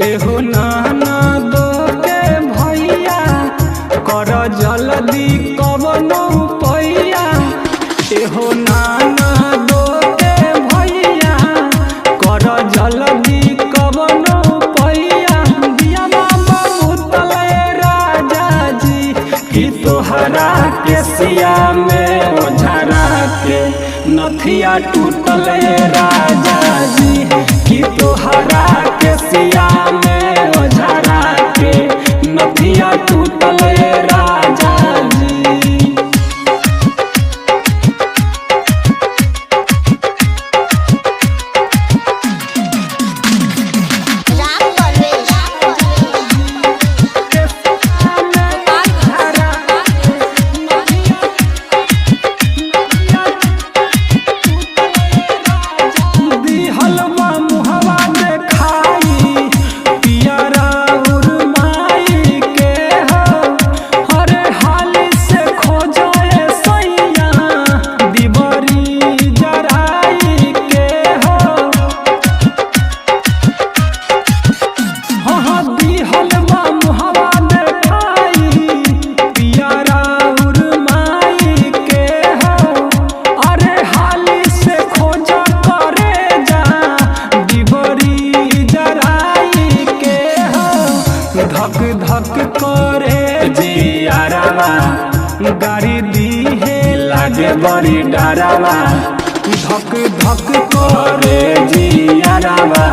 एहो नाना दो के भैया कर जल्दी कवनो पैया। एहो नाना दो के भैया कर जल्दी कवनो पैया। दिया बाबा उतले राजा जी कि तोहरा के सिया में ओझरा के नथिया टूटले राजा जी कि तोहरा के सिया में ओझरा के नथिया टूटले राजा जी। धक धक करे जियारावा गाड़ी दीहे लागे बड़ी डरावा। धक धक करे जियारावा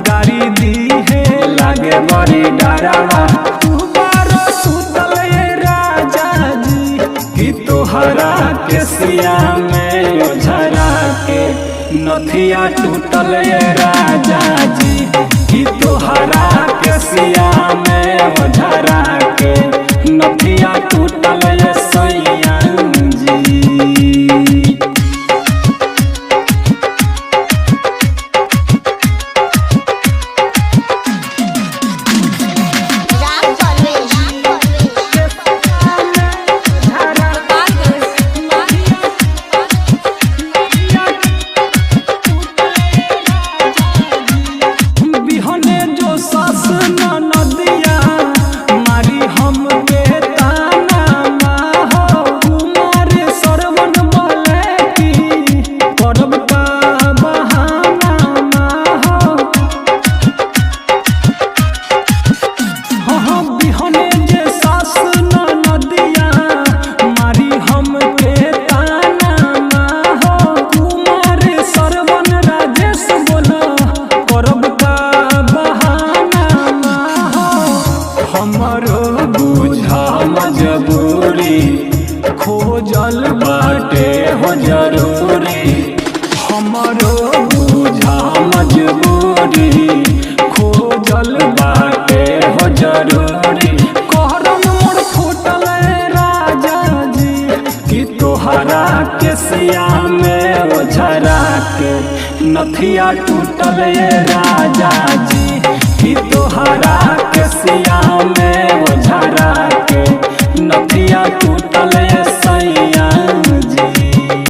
गाड़ी दीहे लागे बड़ी डरावा। तू बारो सुतले राजा जी कि तोहरा के सिया में ओझरा के नथिया टूटले राजा जी कि तोहरा के सिया में ओझरा के नथिया टूटले सैया जी। हमरो बुझा मजबूरी खोजल बाटे हो जरूरी। हमरो बुझा मजबूरी खोजल बाटे हो जरूरी। कहरम मोर फूटले राजा जी कि तोहरा के सिया में ओझरा के नथिया टूटले राजा जी कि तोहरा के सिया